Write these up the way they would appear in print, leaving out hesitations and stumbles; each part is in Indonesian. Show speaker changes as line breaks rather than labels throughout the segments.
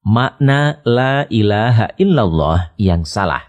makna la ilaha illallah yang salah.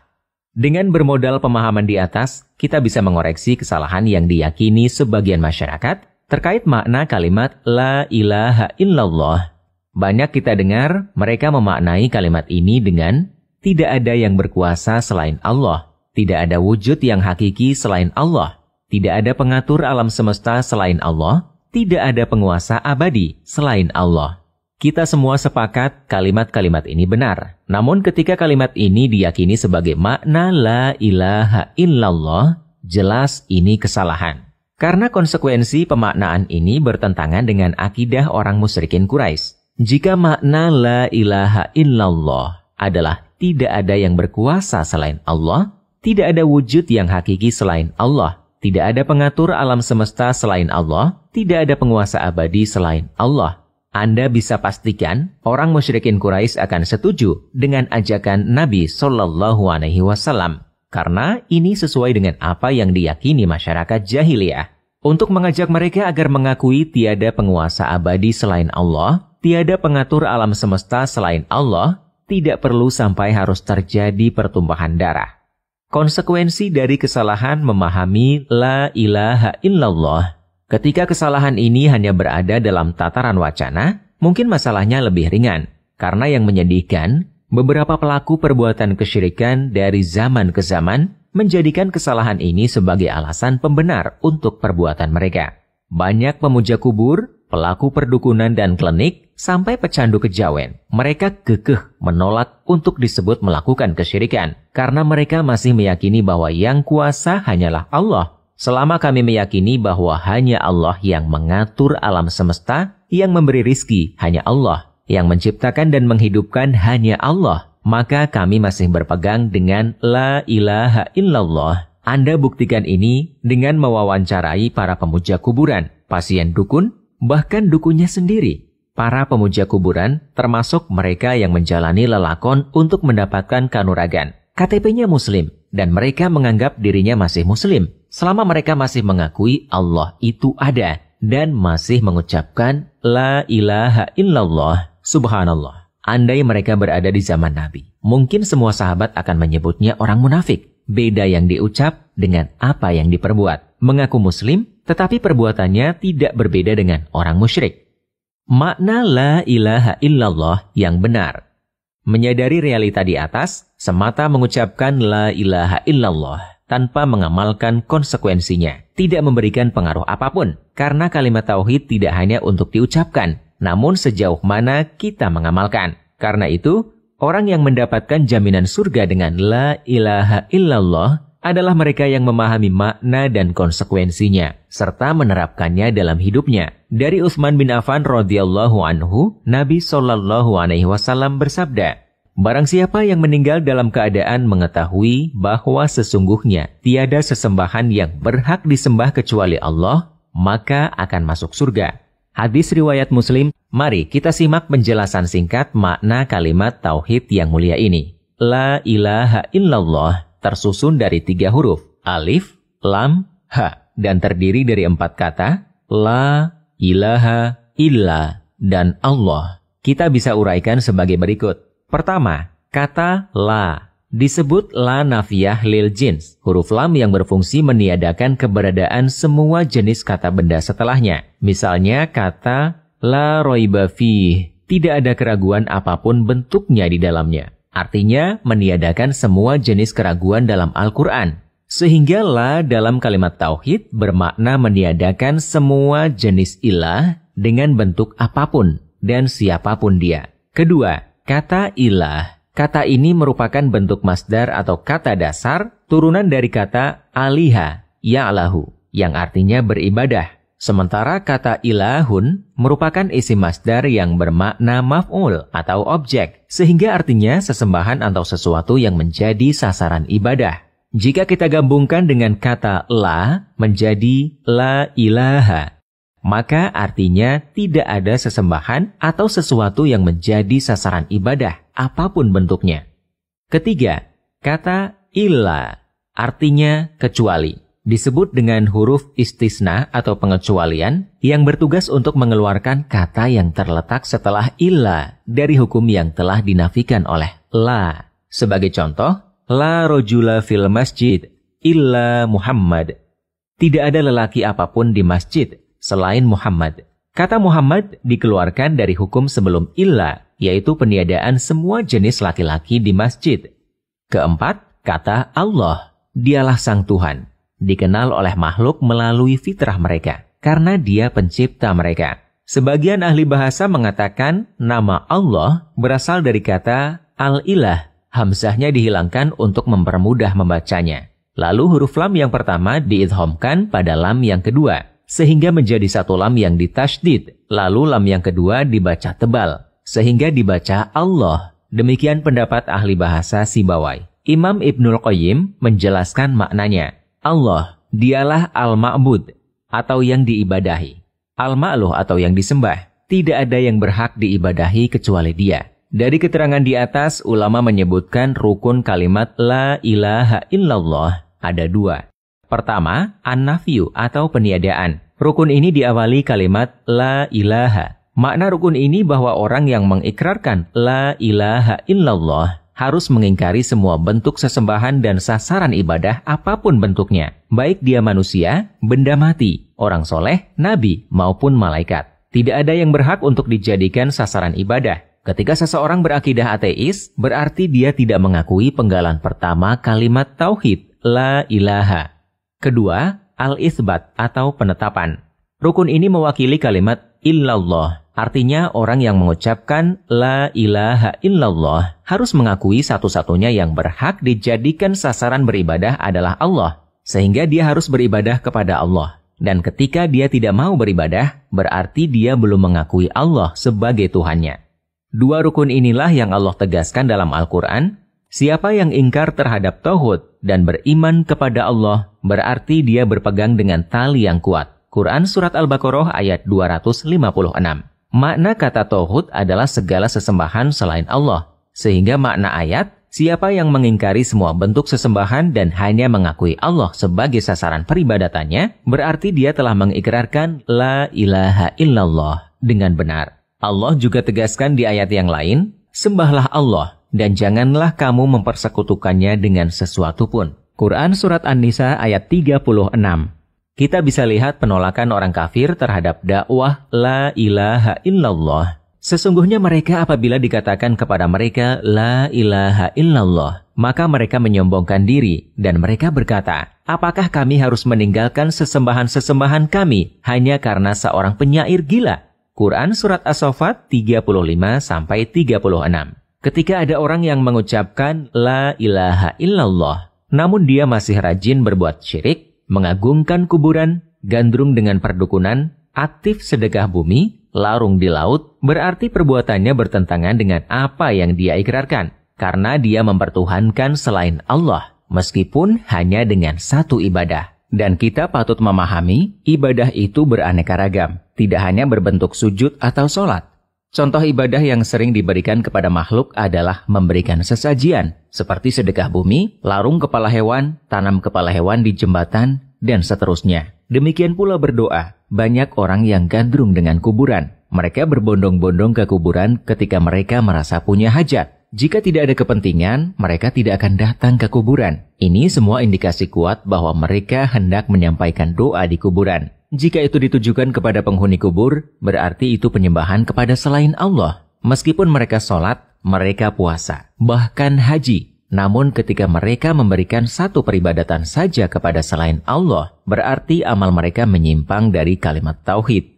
Dengan bermodal pemahaman di atas, kita bisa mengoreksi kesalahan yang diyakini sebagian masyarakat terkait makna kalimat la ilaha illallah. Banyak kita dengar mereka memaknai kalimat ini dengan tidak ada yang berkuasa selain Allah, tidak ada wujud yang hakiki selain Allah, tidak ada pengatur alam semesta selain Allah, tidak ada penguasa abadi selain Allah. Kita semua sepakat kalimat-kalimat ini benar. Namun ketika kalimat ini diyakini sebagai makna la ilaha illallah, jelas ini kesalahan. Karena konsekuensi pemaknaan ini bertentangan dengan akidah orang musyrikin Quraisy. Jika makna la ilaha illallah adalah tidak ada yang berkuasa selain Allah, tidak ada wujud yang hakiki selain Allah, tidak ada pengatur alam semesta selain Allah, tidak ada penguasa abadi selain Allah, Anda bisa pastikan orang musyrikin Quraisy akan setuju dengan ajakan Nabi Shallallahu Alaihi Wasallam karena ini sesuai dengan apa yang diyakini masyarakat jahiliyah. Untuk mengajak mereka agar mengakui tiada penguasa abadi selain Allah, tiada pengatur alam semesta selain Allah, tidak perlu sampai harus terjadi pertumpahan darah. Konsekuensi dari kesalahan memahami la ilaha illallah. Ketika kesalahan ini hanya berada dalam tataran wacana, mungkin masalahnya lebih ringan. Karena yang menyedihkan, beberapa pelaku perbuatan kesyirikan dari zaman ke zaman menjadikan kesalahan ini sebagai alasan pembenar untuk perbuatan mereka. Banyak pemuja kubur, pelaku perdukunan dan klinik, sampai pecandu kejawen. Mereka kekeh menolak untuk disebut melakukan kesyirikan. Karena mereka masih meyakini bahwa yang kuasa hanyalah Allah. Selama kami meyakini bahwa hanya Allah yang mengatur alam semesta, yang memberi rizki hanya Allah, yang menciptakan dan menghidupkan hanya Allah, maka kami masih berpegang dengan la ilaha illallah. Anda buktikan ini dengan mewawancarai para pemuja kuburan, pasien dukun, bahkan dukunnya sendiri. Para pemuja kuburan termasuk mereka yang menjalani lelakon untuk mendapatkan kanuragan. KTP-nya Muslim, dan mereka menganggap dirinya masih Muslim. Selama mereka masih mengakui Allah itu ada dan masih mengucapkan la ilaha illallah, subhanallah. Andai mereka berada di zaman Nabi, mungkin semua sahabat akan menyebutnya orang munafik. Beda yang diucap dengan apa yang diperbuat. Mengaku Muslim, tetapi perbuatannya tidak berbeda dengan orang musyrik. Makna la ilaha illallah yang benar. Menyadari realita di atas, semata mengucapkan la ilaha illallah tanpa mengamalkan konsekuensinya, tidak memberikan pengaruh apapun, karena kalimat tauhid tidak hanya untuk diucapkan, namun sejauh mana kita mengamalkan. Karena itu, orang yang mendapatkan jaminan surga dengan la ilaha illallah adalah mereka yang memahami makna dan konsekuensinya, serta menerapkannya dalam hidupnya. Dari Utsman bin Affan radhiyallahu anhu, Nabi Shallallahu Alaihi Wasallam bersabda, barang siapa yang meninggal dalam keadaan mengetahui bahwa sesungguhnya tiada sesembahan yang berhak disembah kecuali Allah, maka akan masuk surga. Hadis riwayat Muslim. Mari kita simak penjelasan singkat makna kalimat tauhid yang mulia ini. La ilaha illallah tersusun dari 3 huruf, alif, lam, ha, dan terdiri dari 4 kata, la ilaha illa dan Allah. Kita bisa uraikan sebagai berikut. Pertama, kata la disebut la nafiyah lil jins, huruf lam yang berfungsi meniadakan keberadaan semua jenis kata benda setelahnya. Misalnya kata la roiba fih, tidak ada keraguan apapun bentuknya di dalamnya. Artinya meniadakan semua jenis keraguan dalam Al-Quran. Sehingga la dalam kalimat tauhid bermakna meniadakan semua jenis ilah dengan bentuk apapun dan siapapun dia. Kedua, kata ilah. Kata ini merupakan bentuk masdar atau kata dasar turunan dari kata aliha, ya'lahu, yang artinya beribadah. Sementara kata ilahun merupakan isim masdar yang bermakna maf'ul atau objek, sehingga artinya sesembahan atau sesuatu yang menjadi sasaran ibadah. Jika kita gabungkan dengan kata la menjadi la ilaha, maka artinya tidak ada sesembahan atau sesuatu yang menjadi sasaran ibadah, apapun bentuknya. Ketiga, kata illa artinya kecuali. disebut dengan huruf istisna atau pengecualian yang bertugas untuk mengeluarkan kata yang terletak setelah illa dari hukum yang telah dinafikan oleh la. Sebagai contoh, la rojula fil masjid illa Muhammad. Tidak ada lelaki apapun di masjid selain Muhammad. Kata Muhammad dikeluarkan dari hukum sebelum illa, yaitu peniadaan semua jenis laki-laki di masjid. Keempat, kata Allah. Dialah Sang Tuhan. Dikenal oleh makhluk melalui fitrah mereka, karena Dia pencipta mereka. Sebagian ahli bahasa mengatakan nama Allah berasal dari kata al-ilah. Hamzahnya dihilangkan untuk mempermudah membacanya. Lalu huruf lam yang pertama diidghamkan pada lam yang kedua, sehingga menjadi satu lam yang ditasydid. Lalu lam yang kedua dibaca tebal, sehingga dibaca Allah. Demikian pendapat ahli bahasa Sibawai. Imam Ibnul Qayyim menjelaskan maknanya. Allah, dialah al-ma'bud, atau yang diibadahi. Al-ma'luh atau yang disembah. Tidak ada yang berhak diibadahi kecuali Dia. Dari keterangan di atas, ulama menyebutkan rukun kalimat la ilaha illallah ada dua. Pertama, an-nafyu atau peniadaan. Rukun ini diawali kalimat la ilaha. Makna rukun ini bahwa orang yang mengikrarkan la ilaha illallah harus mengingkari semua bentuk sesembahan dan sasaran ibadah apapun bentuknya. Baik dia manusia, benda mati, orang soleh, nabi, maupun malaikat. Tidak ada yang berhak untuk dijadikan sasaran ibadah. Ketika seseorang berakidah ateis, berarti dia tidak mengakui penggalan pertama kalimat tauhid, la ilaha. Kedua, al-itsbat atau penetapan. Rukun ini mewakili kalimat illallah. Artinya orang yang mengucapkan la ilaha illallah harus mengakui satu-satunya yang berhak dijadikan sasaran beribadah adalah Allah. Sehingga dia harus beribadah kepada Allah. Dan ketika dia tidak mau beribadah, berarti dia belum mengakui Allah sebagai Tuhannya. Dua rukun inilah yang Allah tegaskan dalam Al-Quran. Siapa yang ingkar terhadap tauhid dan beriman kepada Allah, berarti dia berpegang dengan tali yang kuat. Quran Surat Al-Baqarah ayat 256. Makna kata tauhid adalah segala sesembahan selain Allah. Sehingga makna ayat, siapa yang mengingkari semua bentuk sesembahan dan hanya mengakui Allah sebagai sasaran peribadatannya, berarti dia telah mengikrarkan la ilaha illallah dengan benar. Allah juga tegaskan di ayat yang lain, sembahlah Allah dan janganlah kamu mempersekutukannya dengan sesuatu pun. Quran Surat An-Nisa ayat 36. Kita bisa lihat penolakan orang kafir terhadap dakwah la ilaha illallah. Sesungguhnya mereka apabila dikatakan kepada mereka la ilaha illallah, maka mereka menyombongkan diri dan mereka berkata, apakah kami harus meninggalkan sesembahan-sesembahan kami hanya karena seorang penyair gila? Quran Surat As-Saffat 35-36. Ketika ada orang yang mengucapkan la ilaha illallah, namun dia masih rajin berbuat syirik, mengagungkan kuburan, gandrung dengan perdukunan, aktif sedekah bumi, larung di laut, berarti perbuatannya bertentangan dengan apa yang dia ikrarkan. Karena dia mempertuhankan selain Allah, meskipun hanya dengan satu ibadah. Dan kita patut memahami, ibadah itu beraneka ragam, tidak hanya berbentuk sujud atau sholat. Contoh ibadah yang sering diberikan kepada makhluk adalah memberikan sesajian, seperti sedekah bumi, larung kepala hewan, tanam kepala hewan di jembatan, dan seterusnya. Demikian pula berdoa. Banyak orang yang gandrung dengan kuburan. Mereka berbondong-bondong ke kuburan ketika mereka merasa punya hajat. Jika tidak ada kepentingan, mereka tidak akan datang ke kuburan. Ini semua indikasi kuat bahwa mereka hendak menyampaikan doa di kuburan. Jika itu ditujukan kepada penghuni kubur, berarti itu penyembahan kepada selain Allah. Meskipun mereka sholat, mereka puasa, bahkan haji. Namun ketika mereka memberikan satu peribadatan saja kepada selain Allah, berarti amal mereka menyimpang dari kalimat tauhid.